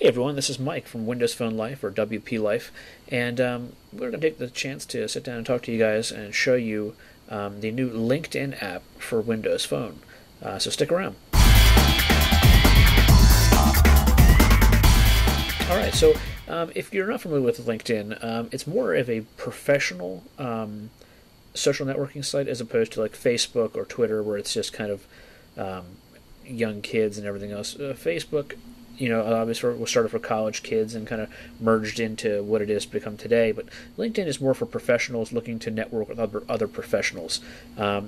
Hey everyone, this is Mike from Windows Phone Life, or WP Life, and we're going to take the chance to sit down and talk to you guys and show you the new LinkedIn app for Windows Phone. So stick around. Alright, so if you're not familiar with LinkedIn, it's more of a professional social networking site as opposed to like Facebook or Twitter, where it's just kind of young kids and everything else. Facebook, obviously was started for college kids and kind of merged into what it is to become today. But LinkedIn is more for professionals looking to network with other professionals.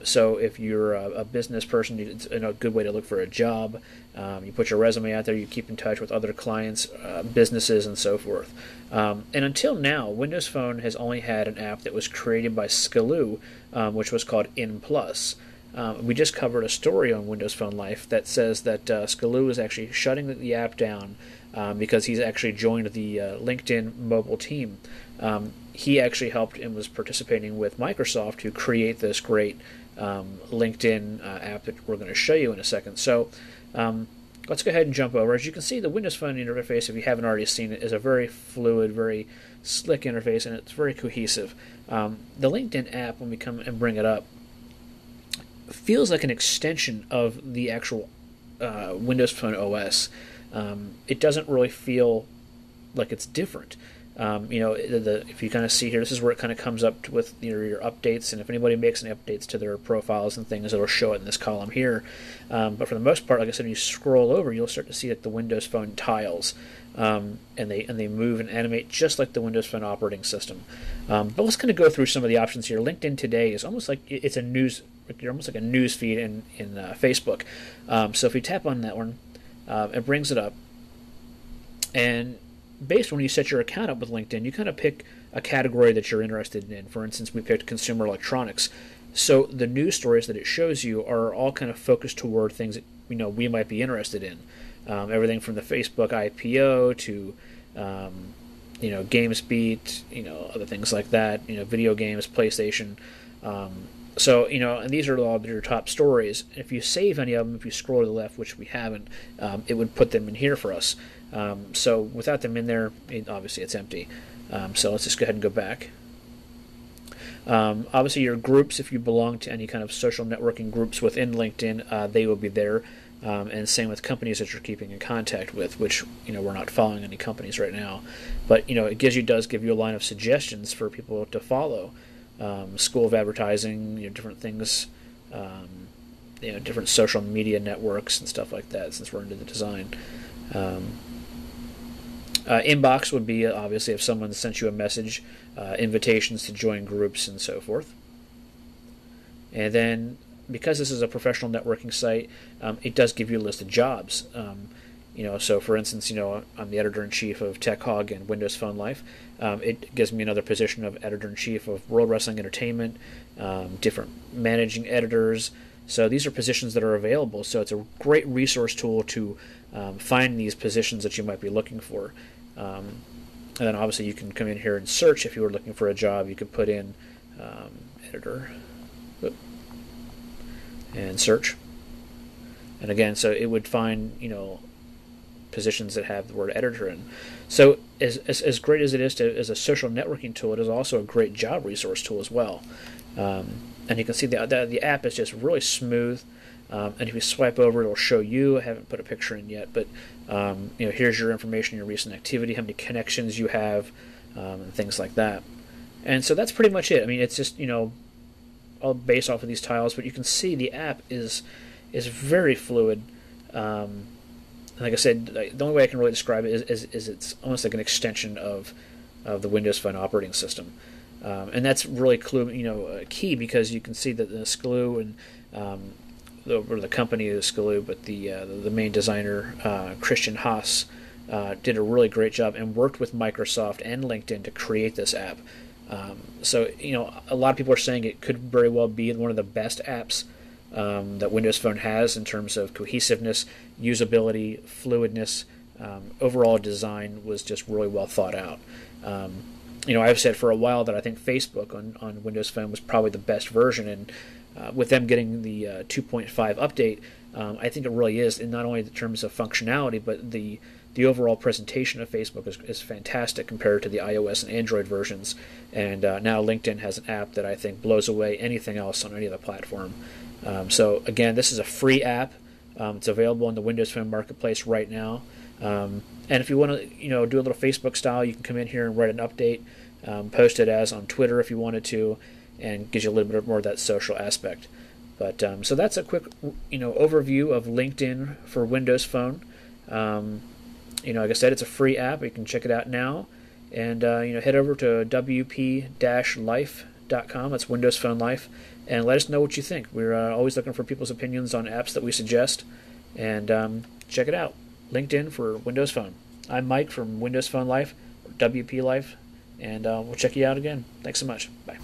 So if you're a business person, it's a good way to look for a job. You put your resume out there, you keep in touch with other clients, businesses, and so forth. And until now, Windows Phone has only had an app that was created by Skilloo, which was called InPlus. We just covered a story on Windows Phone Life that says that Skilloo is actually shutting the app down because he's actually joined the LinkedIn mobile team. He actually helped and was participating with Microsoft to create this great LinkedIn app that we're going to show you in a second. So let's go ahead and jump over. As you can see, the Windows Phone interface, if you haven't already seen it, is a very fluid, very slick interface, and it's very cohesive. The LinkedIn app, when we come and bring it up, feels like an extension of the actual Windows Phone OS. It doesn't really feel like it's different. If you kind of see here, this is where it kind of comes up with your updates, and if anybody makes any updates to their profiles and things, it'll show it in this column here. But for the most part, like I said, when you scroll over, you'll start to see like the Windows Phone tiles, and they move and animate just like the Windows Phone operating system. But let's kind of go through some of the options here. LinkedIn today is almost like it's a news. You're almost like a news feed in Facebook. So if you tap on that one, it brings it up, and based on when you set your account up with LinkedIn, you kind of pick a category that you're interested in. For instance, we picked consumer electronics. So the news stories that it shows you are all kind of focused toward things that we might be interested in. Everything from the Facebook IPO to GamesBeat, other things like that. Video games, PlayStation. And these are all your top stories. If you save any of them, if you scroll to the left, which we haven't, it would put them in here for us. So without them in there, obviously it's empty. So let's just go ahead and go back. Obviously your groups, if you belong to any kind of social networking groups within LinkedIn, they will be there. And same with companies that you're keeping in contact with, which we're not following any companies right now. But it does give you a line of suggestions for people to follow. School of Advertising, different things, different social media networks and stuff like that, since we're into the design. Inbox would be obviously if someone sent you a message, invitations to join groups and so forth. And then because this is a professional networking site, it does give you a list of jobs. So for instance, I'm the editor-in-chief of TechHog and Windows Phone Life. It gives me another position of editor-in-chief of World Wrestling Entertainment, different managing editors. So these are positions that are available. So it's a great resource tool to find these positions that you might be looking for. And then obviously you can come in here and search. If you were looking for a job, you could put in editor and search. And again, so it would find, positions that have the word editor in. So as great as it is as a social networking tool, it is also a great job resource tool as well. And you can see the app is just really smooth. And if you swipe over, it'll show you. I haven't put a picture in yet, but here's your information, your recent activity, how many connections you have, and things like that. And so that's pretty much it. I mean, it's just all based off of these tiles, but you can see the app is very fluid. Like I said, the only way I can really describe it is it's almost like an extension of the Windows Phone operating system. And that's really key, because you can see that the Skilloo and the company is Skilloo, but the main designer, Christian Haas, did a really great job and worked with Microsoft and LinkedIn to create this app. So a lot of people are saying it could very well be one of the best apps that Windows Phone has in terms of cohesiveness, usability, fluidness. Overall design was just really well thought out. I've said for a while that I think Facebook on Windows Phone was probably the best version, and with them getting the 2.5 update, I think it really is, in not only in terms of functionality, but the overall presentation of Facebook is fantastic compared to the iOS and Android versions. And now LinkedIn has an app that I think blows away anything else on any other platform. So again, this is a free app. It's available in the Windows Phone Marketplace right now. And if you want to, do a little Facebook style, you can come in here and write an update, post it as on Twitter if you wanted to, and gives you a little bit more of that social aspect. But so that's a quick, overview of LinkedIn for Windows Phone. Like I said, it's a free app. You can check it out now, and head over to wp-life.com. That's Windows Phone Life, and let us know what you think. We're always looking for people's opinions on apps that we suggest, and check it out. LinkedIn for Windows Phone. I'm Mike from Windows Phone Life, or WP Life, and we'll check you out again. Thanks so much. Bye.